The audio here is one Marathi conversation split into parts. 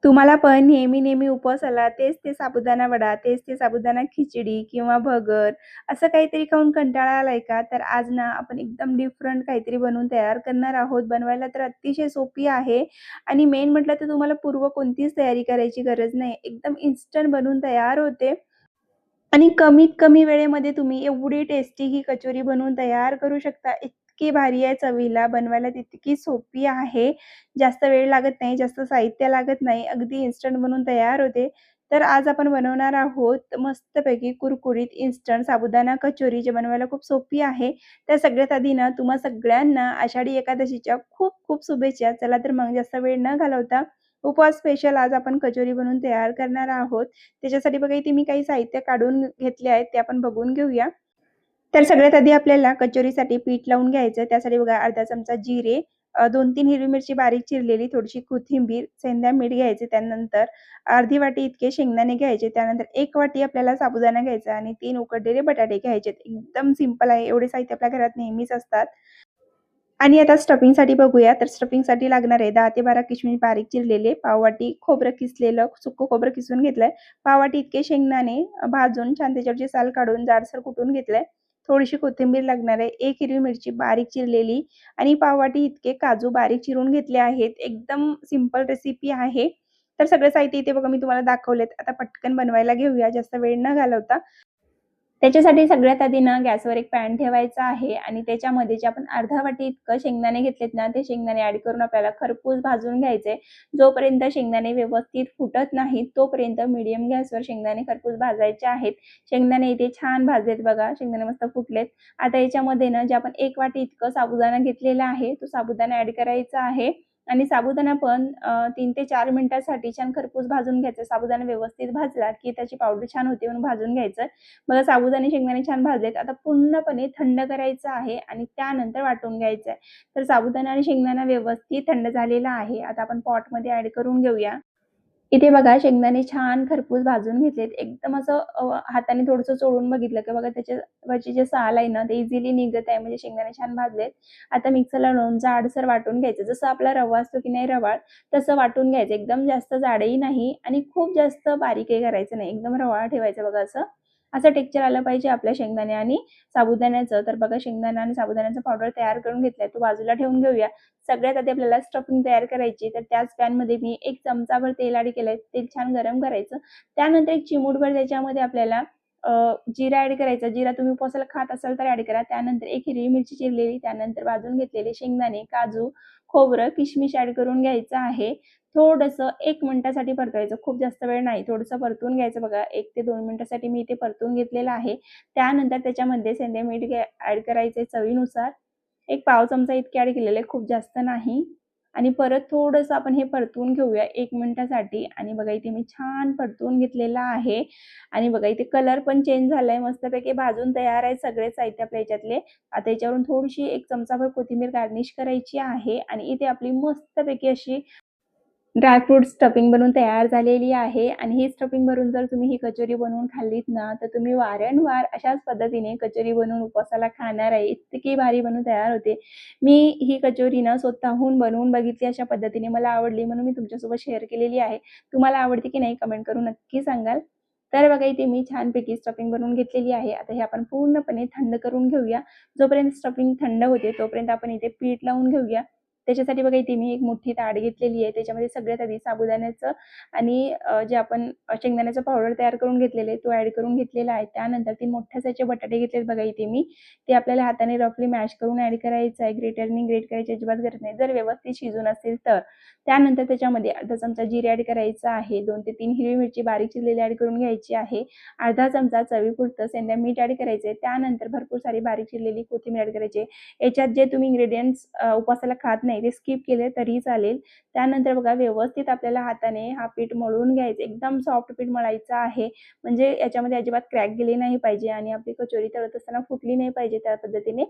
तुम्हाला पण नेहमी उपवासाला तेच ते साबुदाणा वडा, तेच ते साबुदाणा खिचडी किंवा भगर असं काहीतरी खाऊन कंटाळा आलाय का? तर आज ना आपण एकदम डिफरंट काहीतरी बनवून तयार करणार आहोत. बनवायला तर अतिशय सोपी आहे आणि मेन म्हटलं तर तुम्हाला पूर्व कोणतीच तयारी करायची गरज नाही. एकदम इन्स्टंट बनून तयार होते आणि कमीत कमी वेळेमध्ये तुम्ही एवढी टेस्टी ही कचोरी बनवून तयार करू शकता. इतकी भारी आहे चवीला, बनवायला तितकी सोपी आहे. जास्त वेळ लागत नाही, जास्त साहित्य लागत नाही. अगदी इन्स्टंट बनून तयार होते. तर आज आपण बनवणार आहोत मस्तपैकी कुरकुरीत इन्स्टंट साबुदाणा कचोरी, जे बनवायला खूप सोपी आहे. तर सगळ्यात आधी ना तुम्हा सगळ्यांना आषाढी एकादशीच्या खूप खूप शुभेच्छा. चला तर मग जास्त वेळ न घालवता उपवास स्पेशल आज आपण कचोरी बनवून तयार करणार आहोत. त्याच्यासाठी बघा इथे मी काही साहित्य काढून घेतले आहेत, ते आपण बघून घेऊया. तर सगळ्यात आधी आपल्याला कचोरीसाठी पीठ लावून घ्यायचं. त्यासाठी बघा अर्धा चमचा जिरे, 2-3 हिरवी मिरची बारीक चिरलेली, थोडीशी कोथिंबीर, सेंधा मीठ घ्यायचे. त्यानंतर अर्धी वाटी इतके शेंगदाणे घ्यायचे. त्यानंतर 1 वाटी आपल्याला साबुदाणा घ्यायचा आणि 3 उकडलेले बटाटे घ्यायचे. एकदम सिंपल आहे. एवढे साहित्य आपल्या घरात नेहमीच असतात. आणि आता स्टफिंगसाठी बघूया. तर स्टफिंगसाठी लागणार आहे 10 ते 12 किशमिश बारीक चिरलेले, पाव वाटी खोबरं किसलेलं, सुकं खोबरं किसून घेतलंय, पाव वाटी इतके शेंगदाणे भाजून छान त्याच्यावरची साल काढून जाडसर कुटून घेतलंय, थोडीशी कोथिंबीर लागणार आहे, 1 हिरवी मिरची बारीक चिरलेली आणि पाव वाटी इतके काजू बारीक चिरून घेतले आहेत. एकदम सिंपल रेसिपी आहे. तर सगळं साहित्य इथे बघा मी तुम्हाला दाखवलेत. आता पटकन बनवायला घेऊया जास्त वेळ न घालवता. त्याच्यासाठी सगळ्यात आधी ना गॅसवर एक पॅन ठेवायचा आहे आणि त्याच्यामध्ये जे आपण अर्धा वाटी इतकं शेंगदाणे घेतलेत ना, ते शेंगदाणे ॲड करून आपल्याला खरपूस भाजून घ्यायचे. जोपर्यंत शेंगदाणे व्यवस्थित फुटत नाहीत, तोपर्यंत मीडियम गॅसवर शेंगदाणे खरपूस भाजायचे आहेत. शेंगदाणे इथे छान भाजलेत बघा, शेंगदाणे मस्त फुटलेत. आता याच्यामध्ये ना जे आपण 1 वाटी इतकं साबुदाणा घेतलेला आहे, तो साबुदाणा ॲड करायचा आहे आणि साबुदाणा पण 3 ते 4 मिनिटासाठी छान खरपूस भाजून घ्यायचा. साबुदाणा व्यवस्थित भाजला, की त्याची पावडर छान होते म्हणून भाजून घ्यायचं. बघा साबुदाणे शेंगदाणे छान भाजलेत. आता पूर्णपणे थंड करायचं आहे आणि त्यानंतर वाटून घ्यायचं आहे. तर साबुदाणा आणि शेंगदाणा व्यवस्थित थंड झालेला आहे. आता आपण पॉटमध्ये ॲड करून घेऊया. इथे बघा शेंगदाणे छान खरपूस भाजून घेतलेत. एकदम असं हाताने थोडंसं चोळून बघितलं, की बघा त्याच्यावरची जे साल आहे ना, ते इझिली निघत आहे. म्हणजे शेंगदाणे छान भाजलेत. आता मिक्सरला लावून जाडसर वाटून घ्यायचं. जसं आपला रवा असतो की नाही रवाळ, तसं वाटून घ्यायचं. एकदम जास्त जाडही नाही आणि खूप जास्त बारीकही करायचं नाही. एकदम रवाळ ठेवायचं बघा असं. असं टेक्स्चर आलं पाहिजे आपल्या शेंगदाणे आणि साबुदाण्याचं. तर बघा शेंगदाणा आणि साबुदाण्याचा पावडर तयार करून घेतलाय. तो बाजूला ठेवून घेऊया. सगळ्यात आधी आपल्याला स्टफिंग तयार करायची. तर त्याच पॅनमध्ये मी 1 चमचाभर तेल ॲड केलंय. तेल छान गरम करायचं. त्यानंतर 1 चिमूटभर त्याच्यामध्ये आपल्याला अ, जिरा ॲड करायचा. जिरा तुम्ही उपवासाला खात असाल तर ॲड करा. त्यानंतर 1 हिरवी मिरची चिरलेली, त्यानंतर भाजून घेतलेले शेंगदाणे, काजू, खोबरं, किशमिश ॲड करून घ्यायचं आहे. थोडंसं 1 मिनिटासाठी परतवायचं. खूप जास्त वेळ नाही. थोडंसं परतून घ्यायचं बघा. 1 ते 2 मिनिटासाठी मी इथे परतून घेतलेलं आहे. त्यानंतर त्याच्यामध्ये सेंधे मीठ ॲड करायचे चवीनुसार. एक पाव चमचा इतके ॲड केलेले, खूप जास्त नाही. आणि परत थोडंसं आपण हे परतवून घेऊया 1 मिनिटासाठी आणि बघा इथे मी छान परतवून घेतलेलं आहे आणि बघा इथे कलर पण चेंज झालाय. मस्तपैकी भाजून तयार आहे सगळे साहित्य आपल्या ह्याच्यातले. आता याच्यावरून थोडीशी 1 चमचाभर कोथिंबीर गार्निश करायची आहे आणि इथे आपली मस्तपैकी अशी ड्रायफ्रूट स्टफिंग बनवून तयार झालेली आहे आणि ही स्टफिंग भरून जर तुम्ही ही कचोरी बनवून खाल्लीत ना, तर तुम्ही वारंवार अशाच पद्धतीने कचोरी बनवून उपवासाला खाणार आहे. इतकी भारी बनवून तयार होते. मी ही कचोरी ना स्वतःहून बनवून बघितली अशा पद्धतीने. मला आवडली म्हणून मी तुमच्यासोबत शेअर केलेली आहे. तुम्हाला आवडते की नाही कमेंट करून नक्की सांगाल. तर बघा इथे मी छानपैकी स्टफिंग बनवून घेतलेली आहे. आता हे आपण पूर्णपणे थंड करून घेऊया. जोपर्यंत स्टफिंग थंड होते तोपर्यंत आपण इथे पीठ लावून घेऊया. त्याच्यासाठी बघा इथे मी एक मोठी ताट घेतलेली आहे. त्याच्यामध्ये सगळ्यात आधी साबुदाण्याचं आणि जे आपण शेंगदाण्याचं पावडर तयार करून घेतलेले तो ॲड करून घेतलेला आहे. त्यानंतर 3 मोठ्या साईजचे बटाटे घेतलेत बघा इथे मी. ते आपल्याला हाताने रफली मॅश करून ॲड करायचं आहे. ग्रेटरनी ग्रेट करायची अजिबात गरज नाही. जर व्यवस्थित शिजून असेल तर. त्यानंतर त्याच्यामध्ये अर्धा चमचा जिरे ॲड करायचा आहे. 2 ते 3 हिरवी मिरची बारीक चिरलेली ॲड करून घ्यायची आहे. अर्धा चमचा चवीपुरतं सेंधा मीठ ॲड करायचं त्यानंतर भरपूर सारी बारीक चिरलेली कोथिंबीर ॲड करायची याच्यात जे तुम्ही इन्ग्रीडियंट्स उपवासाला खात नाही ते स्किप केले तरी चालेल. त्यानंतर बघा व्यवस्थित आपल्याला हाताने हा पीठ मळून घ्यायचं. एकदम सॉफ्ट पीठ मळायचं आहे. म्हणजे याच्यामध्ये अजिबात क्रॅक गेले नाही पाहिजे आणि आपली कचोरी तळत असताना फुटली नाही पाहिजे. त्या पद्धतीने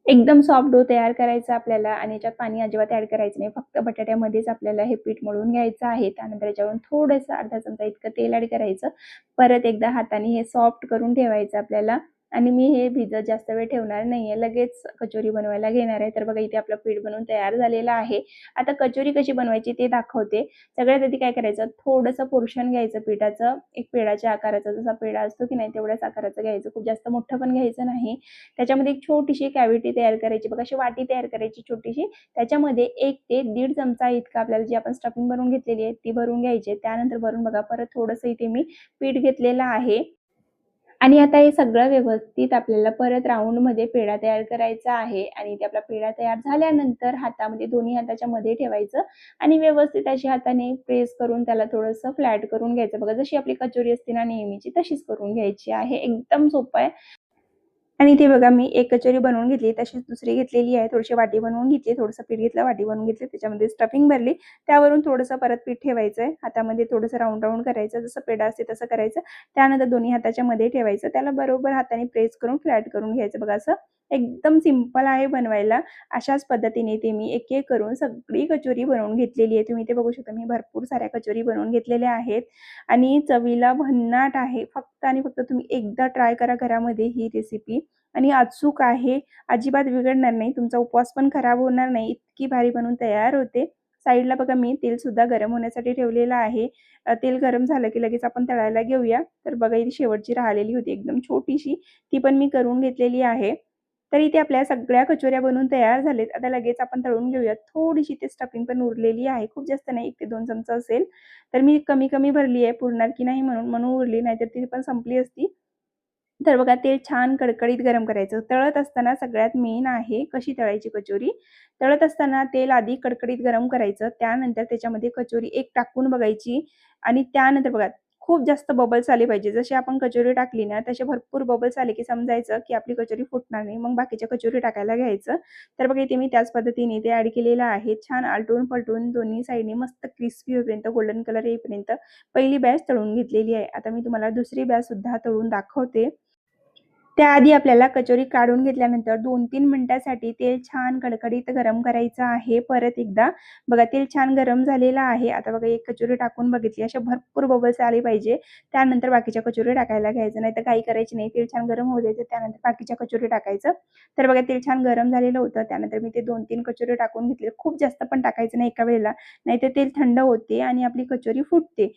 एकदम सॉफ्ट डो तयार करायचा आपल्याला आणि याच्यात पाणी अजिबात ॲड करायचं नाही. फक्त बटाट्यामध्येच आपल्याला हे पीठ मळून घ्यायचं आहे. त्यानंतर याच्यावरून थोडंसं अर्धा चमचा इतकं तेल ॲड करायचं. परत एकदा हाताने हे सॉफ्ट करून ठेवायचं आपल्याला आणि मी हे भिजत जास्त वेळ ठेवणार नाहीये. लगेच कचोरी बनवायला घेणार आहे. तर बघा इथे आपलं पीठ बनवून तयार झालेलं आहे. आता कचोरी कशी बनवायची ते दाखवते. सगळ्यात आधी काय करायचं, थोडंसं पोर्शन घ्यायचं पिठाचं. एक पेढ्याच्या आकाराचा जसा पेढा असतो की नाही तेवढ्याच आकाराचं घ्यायचं. खूप जास्त मोठं पण घ्यायचं नाही. त्याच्यामध्ये एक छोटीशी कॅव्हिटी तयार करायची. बघा अशी वाटी तयार करायची छोटीशी. त्याच्यामध्ये 1 ते 1.5 चमचा इतका आपल्याला जी आपण स्टफिंग बनवून घेतलेली आहे ती भरून घ्यायची. त्यानंतर भरून बघा परत थोडंसं इथे मी पीठ घेतलेलं आहे. आणि आता हे सगळं व्यवस्थित आपल्याला परत राउंडमध्ये पेढा तयार करायचा आहे आणि ते आपला पेढा तयार झाल्यानंतर हातामध्ये दोन्ही हाताच्या मध्ये ठेवायचं आणि व्यवस्थित अशी हाताने प्रेस करून त्याला थोडंसं फ्लॅट करून घ्यायचं. बघा जशी आपली कचोरी असते ना नेहमीची तशीच करून घ्यायची आहे. एकदम सोपं आहे. आणि इथे बघा मी एक कचोरी बनवून घेतली, तशीच दुसरी घेतलेली आहे. थोडीशी वाटी बनवून घेतली, थोडंसं पीठ घेतलं, वाटी बनवून घेतली, त्याच्यामध्ये स्टफिंग भरली. त्यावरून थोडंसं परत पीठ ठेवायचंय. हातामध्ये थोडंसं राउंड करायचं, जसं पेढा असते तसं करायचं. त्यानंतर दोन्ही हाताच्या मध्ये ठेवायचं. त्याला बरोबर हाताने प्रेस करून फ्लॅट करून घ्यायचं. बघा असं एकदम सिंपल आहे बनवायला. अशाच पद्धतीने ते मी एक-एक करून सगळी कचोरी बनवून घेतलेली आहे. तुम्ही इथे बघू शकता मी भरपूर साऱ्या कचोरी बनवून घेतलेल्या आहेत आणि चवीला भन्नाट आहे. फक्त आणि फक्त तुम्ही एकदा ट्राय करा घरामध्ये ही रेसिपी आणि अचूक आहे. अजिबात बिघडणार नाही. तुमचा उपवास पण खराब होणार नाही. इतकी भारी बनवून तयार होते. साईडला बघा मी तेलसुद्धा गरम होण्यासाठी ठेवलेलं आहे. तेल गरम झालं की लगेच आपण तळायला घेऊया. तर बघा ही शेवटची राहिलेली होती एकदम छोटीशी, ती पण मी करून घेतलेली आहे. तर इथे आपल्या सगळ्या कचोऱ्या बनवून तयार झालेत. आता लगेच आपण तळून घेऊयात. थोडीशी ते स्टफिंग पण उरलेली आहे. खूप जास्त नाही, 1 ते 2 चमचा असेल. तर मी कमी-कमी भरली आहे, पुरणार की नाही म्हणून उरली, नाहीतर ती पण संपली असती. तर बघा तेल छान कडकडीत गरम करायचं. तळत असताना सगळ्यात मेन आहे कशी तळायची कचोरी. तळत असताना तेल आधी कडकडीत गरम करायचं. त्यानंतर त्याच्यामध्ये कचोरी एक टाकून बघायची आणि त्यानंतर बघा खूप जास्त बबल्स आले पाहिजे. जशी आपण कचोरी टाकली ना, तसे भरपूर बबल्स आले की समजायचं की आपली कचोरी फुटणार नाही. मग बाकीच्या कचोरी टाकायला घ्यायचं. तर बघा इथे मी त्याच पद्धतीने ते ॲड केलेलं आहे. छान आलटून-पलटून दोन्ही साइडनी मस्त क्रिस्पी होईपर्यंत, गोल्डन कलर येईपर्यंत पहिली बॅच तळून घेतलेली आहे. आता मी तुम्हाला दुसरी बॅच सुद्धा तळून दाखवते. त्याआधी आपल्याला कचोरी काढून घेतल्यानंतर 2-3 मिनिटासाठी तेल छान कडकडीत गरम करायचं आहे. परत एकदा बघा तेल छान गरम झालेलं आहे. आता बघा एक कचोरी टाकून बघितली. अशा भरपूर बबल्स आले पाहिजे. त्यानंतर बाकीच्या कचोरी टाकायला घ्यायचं. नाहीतर काही करायची नाही. तेल छान गरम होऊ द्यायचं. त्यानंतर बाकीच्या कचोरी टाकायचं. तर बघा तेल छान गरम झालेलं होतं. त्यानंतर मी ते 2-3 कचोरी टाकून घेतले. खूप जास्त पण टाकायचं नाही एका वेळेला. नाहीतर तेल थंड होते आणि आपली कचोरी फुटते.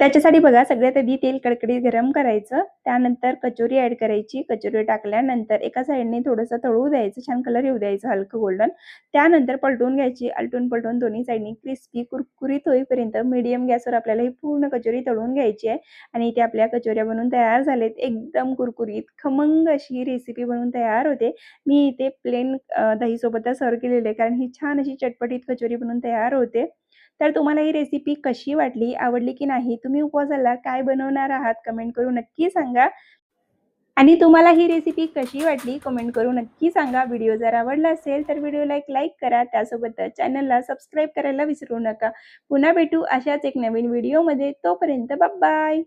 त्याच्यासाठी बघा सगळ्यात आधी तेल कडकडीत गरम करायचं. त्यानंतर कचोरी ॲड करायची. कचोरी टाकल्यानंतर एका साइडने थोडंसं तळू द्यायचं. छान कलर येऊ द्यायचा हलकं गोल्डन. त्यानंतर पलटून घ्यायची. आलटून-पलटून दोन्ही साइडनी क्रिस्पी कुरकुरीत होईपर्यंत मीडियम गॅसवर आपल्याला ही पूर्ण कचोरी तळून घ्यायची आहे. आणि इथे आपल्या कचोऱ्या बनवून तयार झालेत. एकदम कुरकुरीत, खमंग अशी रेसिपी बनवून तयार होते. मी इथे प्लेन दहीसोबतच सर्व्ह केलेली आहे. कारण ही छान अशी चटपटीत कचोरी बनवून तयार होते. तर तुम्हाला ही रेसिपी कशी वाटली? आवडली की नाही? तुम्ही उपवासाला काय बनवणार आहात? कमेंट करून नक्की सांगा. आणि तुम्हाला ही रेसिपी कशी वाटली? कमेंट करून नक्की सांगा. व्हिडिओ जर आवडला असेल तर व्हिडिओला एक लाईक करा. त्यासोबतच चॅनलला सबस्क्राईब करायला विसरू नका. पुन्हा भेटू अशाच एक नवीन व्हिडिओमध्ये. तोपर्यंत बाय.